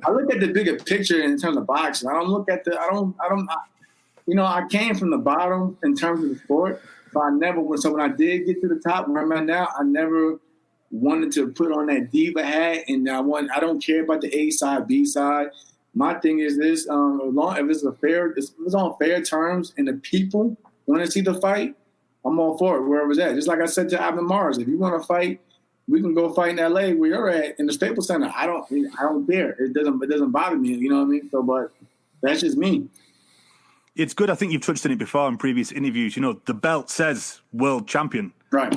I look at the bigger picture in terms of boxing. I don't look at I came from the bottom in terms of the sport. So when I did get to the top, where I'm at now, I never wanted to put on that diva hat, and I don't care about the A side, B side. My thing is this: if it's on fair terms, and the people want to see the fight, I'm all for it wherever it's at. Just like I said to Abner Mars, if you want to fight, we can go fight in LA where you're at in the Staples Center. I don't care. It doesn't bother me. You know what I mean? So, but that's just me. It's good. I think you've touched on it before in previous interviews. The belt says world champion. Right.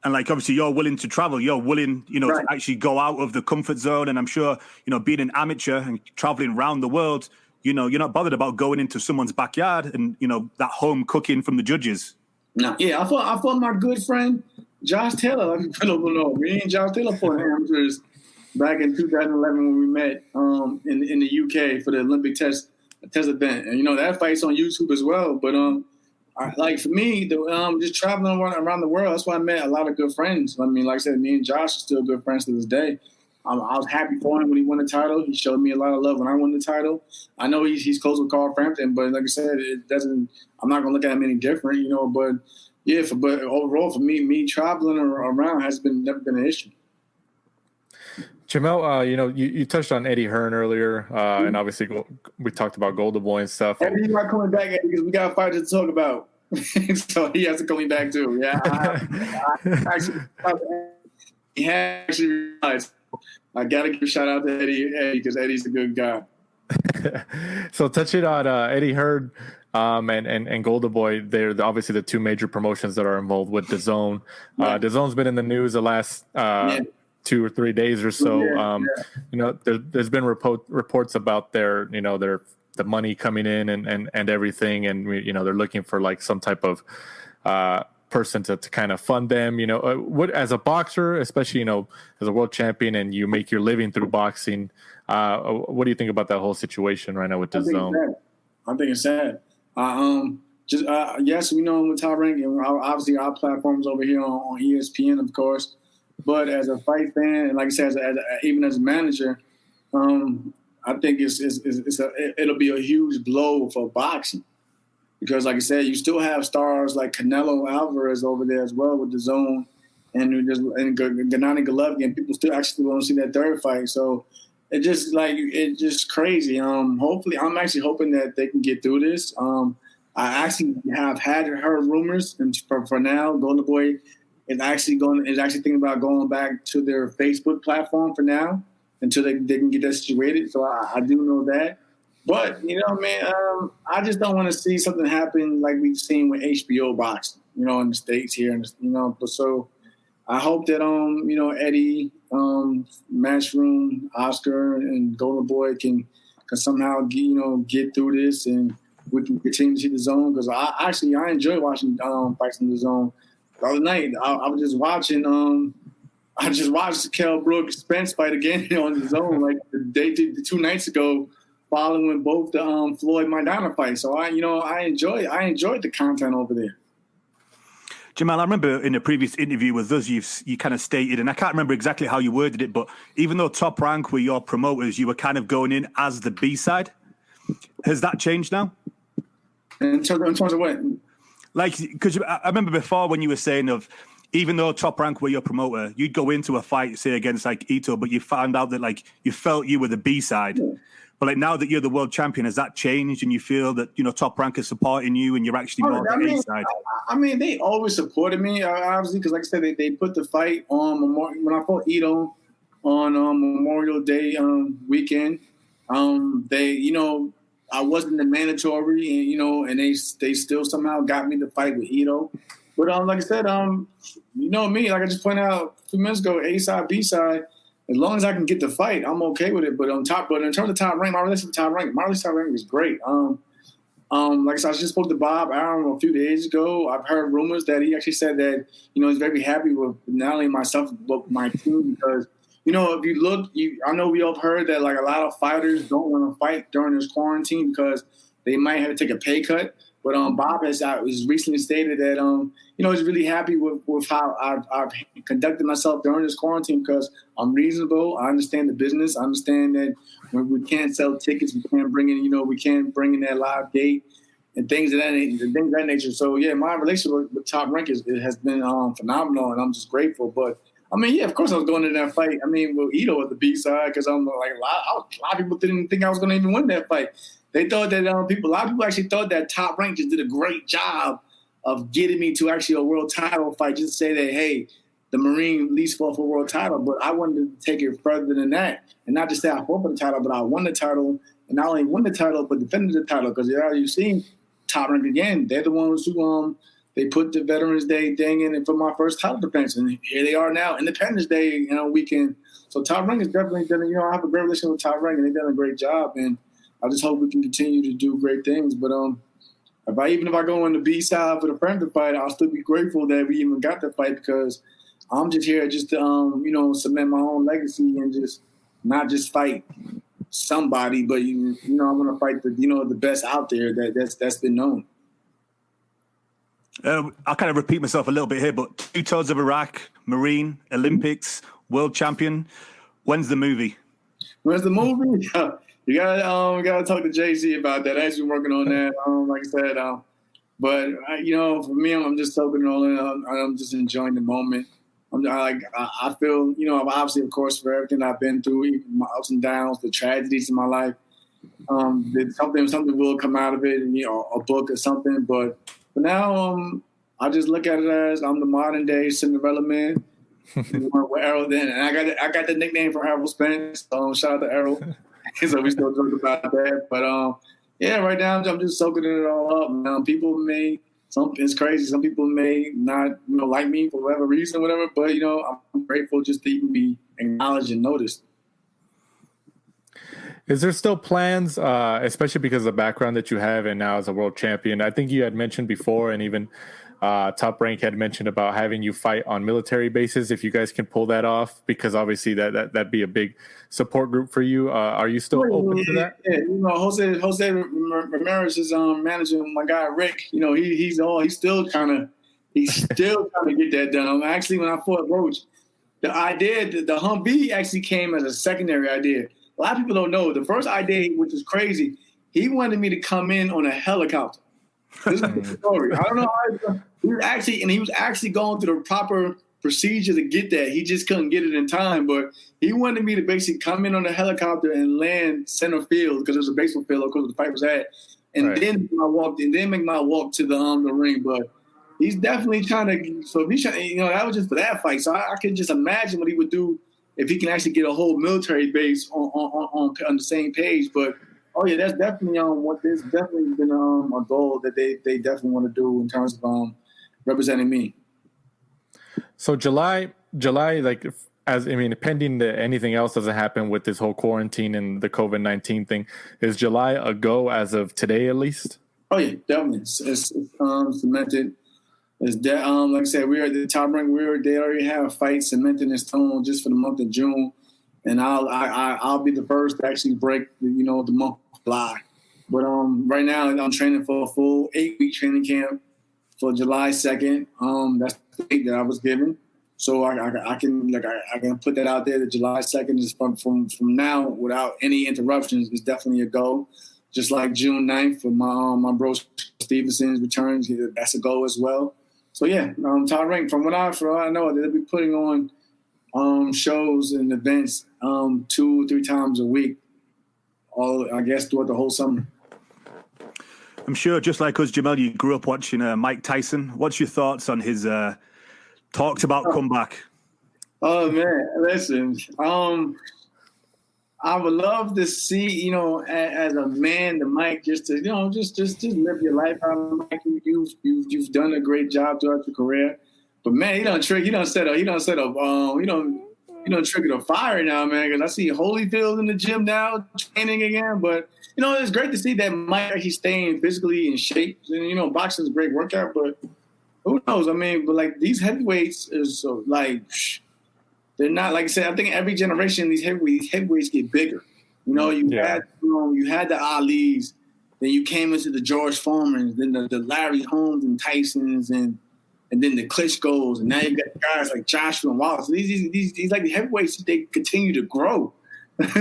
And obviously you're willing to travel. You're willing, right, to actually go out of the comfort zone. And I'm sure, being an amateur and traveling around the world, you're not bothered about going into someone's backyard and, that home cooking from the judges. No. Yeah, I fought my good friend, Josh Taylor. Like people don't know. Me and Josh Taylor fought amateurs back in 2011 when we met in the UK for the Olympic test event. And, that fight's on YouTube as well. But, for me, just traveling around the world, that's why I met a lot of good friends. I mean, like I said, me and Josh are still good friends to this day. I was happy for him when he won the title. He showed me a lot of love when I won the title. I know he's close with Carl Frampton, but like I said, I'm not going to look at him any different, But, yeah, but overall, for me traveling around has never been an issue. Jamel, you touched on Eddie Hearn earlier, and obviously we talked about Golden Boy and stuff. Eddie's not coming back, Eddie, because we got a fight to talk about. So he has to come back too. Yeah, he actually realized I got to give a shout out to Eddie because Eddie's a good guy. So touching on Eddie Hearn and Golden Boy, they're obviously the two major promotions that are involved with DAZN. DAZN's been in the news the last 2 or 3 days or so. There's been reports about their the money coming in and everything, and they're looking for like some type of person to kind of fund them. What, as a boxer, especially as a world champion, and you make your living through boxing, what do you think about that whole situation right now with DAZN? I think it's sad. just yes, we know him with Top Rank, and obviously our platforms over here on ESPN, of course. But as a fight fan, and like I said, even as a manager, I think it'll be a huge blow for boxing because, like I said, you still have stars like Canelo Alvarez over there as well with the Zone, and Gennady Golovkin. People still actually want to see that third fight. So it's just crazy. Hopefully, I'm actually hoping that they can get through this. I actually have heard rumors, and for now, Golden Boy is actually thinking about going back to their Facebook platform for now until they can get that situated. So I do know that. But, man, I just don't want to see something happen like we've seen with HBO boxing, in the States here. But so I hope that, Eddie, Matchroom, Oscar, and Golden Boy can somehow, get through this and we can continue to see the Zone because I enjoy watching fights in the Zone. The other night, I was just watching I just watched Kell Brooks Spence fight again on the Zone like the 2 nights ago, following both the Floyd Maidana fight. So I enjoyed the content over there. Jamel, I remember in a previous interview with us, you kind of stated, and I can't remember exactly how you worded it, but even though Top Rank were your promoters, you were kind of going in as the B-side. Has that changed now? In terms of what? Like, because I remember before when you were saying of, even though Top Rank were your promoter, you'd go into a fight, say, against, like, Ito, but you found out that, like, you felt you were the B-side. Yeah. But, like, now that you're the world champion, has that changed and you feel that, Top Rank is supporting you and you're actually more the A-side? I mean, they always supported me, obviously, because, like I said, they put the fight on when I fought Ito on Memorial Day weekend. I wasn't the mandatory, and they still somehow got me to fight with Ito. But like I said, me, like I just pointed out a few minutes ago, A-side, B-side, as long as I can get the fight, I'm okay with it. But in terms of Top Rank, my relationship with Top Rank is great. Like I said, I just spoke to Bob Arum a few days ago. I've heard rumors that he actually said that, he's very happy with not only myself, but my team because, if you look, I know we all heard that like a lot of fighters don't want to fight during this quarantine because they might have to take a pay cut. But Bob has recently stated that he's really happy with how I've conducted myself during this quarantine because I'm reasonable. I understand the business. I understand that when we can't sell tickets, we can't bring in that live gate and things of that nature. So yeah, my relationship with Top Rank has been phenomenal, and I'm just grateful. But I mean, yeah, of course I was going to that fight. I mean, with Ito at the B side because I'm like a lot of people didn't think I was going to even win that fight. They thought that a lot of people actually thought that Top Rank just did a great job of getting me to actually a world title fight. Just to say that, hey, the Marine at least fought for a world title, but I wanted to take it further than that, and not just say I fought for the title, but I won the title, and not only won the title, but defended the title. Because you've seen Top Rank again; they're the ones who they put the Veterans Day thing in for my first title defense, and here they are now, Independence Day weekend. So Top Rank is definitely done. I have a great relationship with Top Rank, and they've done a great job, and I just hope we can continue to do great things. But if I go on the B side for the Frampton fight, I'll still be grateful that we even got the fight because I'm just here just to cement my own legacy and just not just fight somebody, but I want to fight the best out there that's been known. I'll kind of repeat myself a little bit here, but 2 tours of Iraq, Marine, Olympics, world champion. When's the movie? When's the movie? We gotta talk to Jay-Z about that. I've actually been working on that. Like I said, but for me, I'm just soaking it all in. I'm just enjoying the moment. I feel, obviously, of course, for everything I've been through, even my ups and downs, the tragedies in my life, something will come out of it, and a book or something. But for now, I just look at it as I'm the modern day Cinderella man. With Errol then, and I got the nickname from Errol Spence. Shout out to Errol. So we still joke about that, but yeah, right now I'm just soaking it all up. Now, it's crazy. Some people may not, like me for whatever reason, whatever. But I'm grateful just to even be acknowledged and noticed. Is there still plans, especially because of the background that you have, and now as a world champion? I think you had mentioned before, and even Top Rank had mentioned about having you fight on military bases if you guys can pull that off, because obviously that'd be a big support group for you. Are you still open to that? Yeah, Jose Ramirez is managing my guy Rick. He's still trying to get that done. Actually, when I fought Roach, the idea, the Humvee actually came as a secondary idea. A lot of people don't know. The first idea, which is crazy, he wanted me to come in on a helicopter. This is the story. I don't know how he was actually going through the proper procedure to get that. He just couldn't get it in time. But he wanted me to basically come in on a helicopter and land center field, because there's a baseball field, of course, the fight was at, and then make my walk to the ring. But he's definitely trying to. So if he's trying, that was just for that fight. So I could just imagine what he would do if he can actually get a whole military base on the same page. But oh yeah, that's definitely there's definitely been a goal that they definitely want to do in terms of representing me. So July, like pending that anything else doesn't happen with this whole quarantine and the COVID-19 thing, is July a go as of today at least? Oh yeah, definitely. It's cemented. It's like I said, we are at the Top Rank. They already have a fight cemented in stone just for the month of June. And I'll be the first to actually break the month fly. But right now I'm training for a full 8-week training camp for July 2nd. That's the date that I was given. So I can put that out there. That July 2nd is from now without any interruptions is definitely a go. Just like June 9th for my bro Stevenson's returns, that's a go as well. So yeah, Top Rank. From what I know, they'll be putting on shows and events 2-3 times a week, throughout the whole summer. I'm sure, just like us, Jamel, you grew up watching Mike Tyson. What's your thoughts on his talked about comeback? Oh man, listen, I would love to see, as a man, the Mike, just to, just live your life out. Mike, you've done a great job throughout your career. But man, he done triggered a fire now, man. Because I see Holyfield in the gym now training again. But it's great to see that Mike actually staying physically in shape. And boxing is a great workout, but who knows? I mean, but like these heavyweights is so like they're not, like I said. I think every generation these heavyweights get bigger. You had the Ali's, then you came into the George Foremans, then the Larry Holmes and Tysons and then the Klitschko's, and now you got guys like Joshua and Wallace. These like the heavyweights, they continue to grow.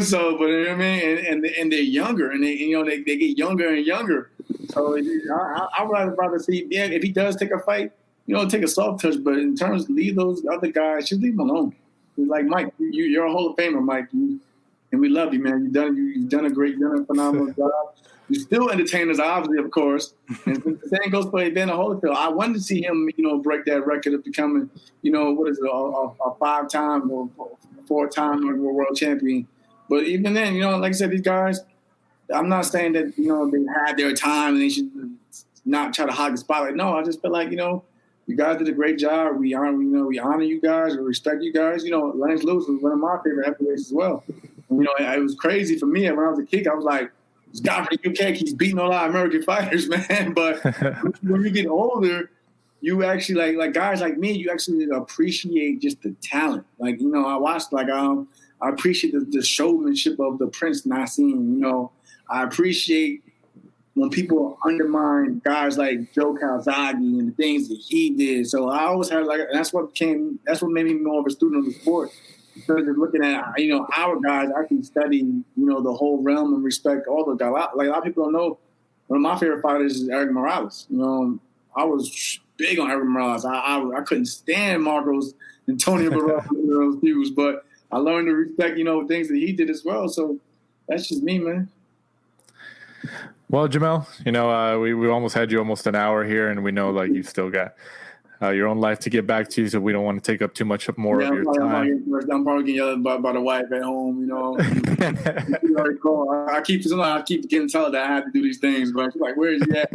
So, but you know what I mean, and they're younger, and they get younger and younger. So I'd rather see, if he does take a fight, take a soft touch. But in terms of leave those other guys, just leave them alone. Like Mike, you're a Hall of Famer, Mike, and we love you, man. You've done a phenomenal job. You still entertain us, obviously, of course. And the same goes for Evander Holyfield. I wanted to see him, break that record of becoming, a 5-time or 4-time world champion. But even then, like I said, these guys, I'm not saying that, they had their time and they should not try to hog the spotlight. No, I just feel like, you guys did a great job. We honor you guys. We respect you guys. Lennox Lewis was one of my favorite heavyweights as well. And, it was crazy for me. When I was a kid, I was like, this guy from the UK keeps beating a lot of American fighters, man. But when you get older, you actually like guys like me. You actually appreciate just the talent. Like I watched I appreciate the showmanship of the Prince Nassim. I appreciate when people undermine guys like Joe Calzaghe and the things that he did. So I always had that's what made me more of a student of the sport. Because of looking at our guys, I can study the whole realm and respect all the guys. Like a lot of people don't know, one of my favorite fighters is Eric Morales. I was big on Eric Morales. I couldn't stand Marcos Antonio Barroso views, but I learned to respect things that he did as well. So that's just me, man. Well, Jamel, we almost had you almost an hour here, and we know you still got your own life to get back to, so we don't want to take up too much more of your time. I'm probably getting yelled by the wife at home, I keep getting told that I have to do these things, but she's like, where is he at?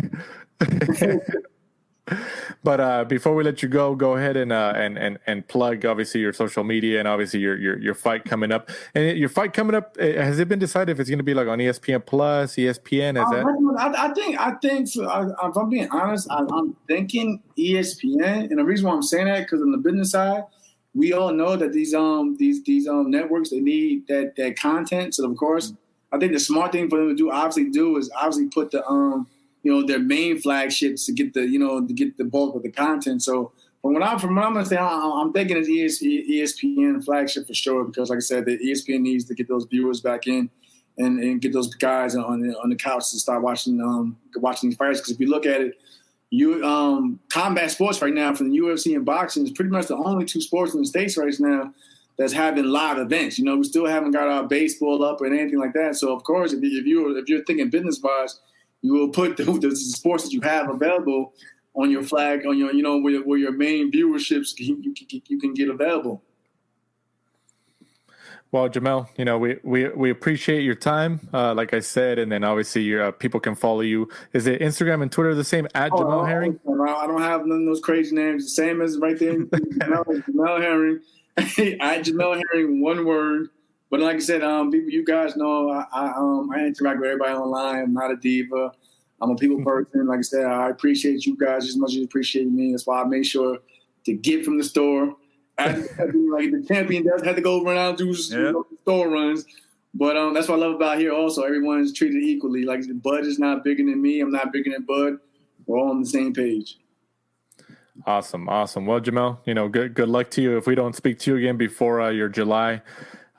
But before we let you go ahead and plug obviously your social media and obviously your fight coming up. And your fight coming up, has it been decided if it's going to be like on ESPN Plus, ESPN? I think. If I'm being honest, I'm thinking ESPN, and the reason why I'm saying that because on the business side, we all know that these networks, they need that content. So of course, I think the smart thing for them to do is put the their main flagships to get the bulk of the content. So from what I'm gonna say, I'm thinking it's ESPN flagship for sure, because like I said, the ESPN needs to get those viewers back in and get those guys on the couch to start watching these fights. Because if you look at it, combat sports right now, from the UFC and boxing, is pretty much the only two sports in the States right now that's having live events. We still haven't got our baseball up or anything like that. So of course, if you're thinking business wise, you will put the sports that you have available on your flag, on your where your main viewerships you can get available. Well, Jamel, we appreciate your time, like I said, and then obviously your people can follow you. Is it Instagram and Twitter the same at Jamel Herring? I don't have none of those crazy names. The same as right there, Jamel Herring. At Jamel Herring, one word. But like I said, people, you guys know I interact with everybody online. I'm not a diva. I'm a people person. Like I said, I appreciate you guys as much as you appreciate me. That's why I made sure to get from the store. Like the champion does have to go run out and do store runs. But that's what I love about here also. Everyone's treated equally. Like Bud is not bigger than me. I'm not bigger than Bud. We're all on the same page. Awesome. Well, Jamel, good luck to you. If we don't speak to you again before your July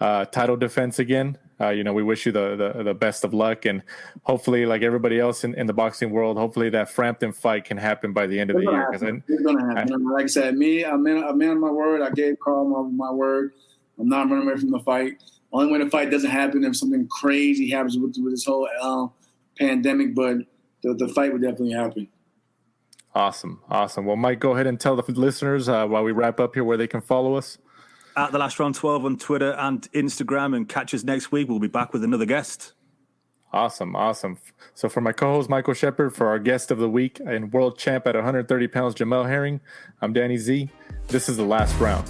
title defense again, we wish you the best of luck, and hopefully, like everybody else in the boxing world, hopefully that Frampton fight can happen by the end of the year. It's going to happen. Like I said, I'm man of my word. I gave Carl my word. I'm not running away from the fight. Only when the fight doesn't happen, if something crazy happens with this whole pandemic, but the fight would definitely happen. Awesome. Well, Mike, go ahead and tell the listeners while we wrap up here where they can follow us. At The Last Round 12 on Twitter and Instagram, and catch us next week. We'll be back with another guest. Awesome. So for my co-host, Michael Shepard, for our guest of the week and world champ at 130 pounds, Jamel Herring, I'm Danny Z. This is The Last Round.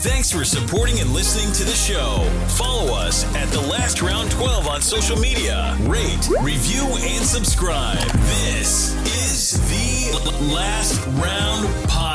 Thanks for supporting and listening to the show. Follow us at The Last Round 12 on social media. Rate, review, and subscribe. This is The Last Round Podcast.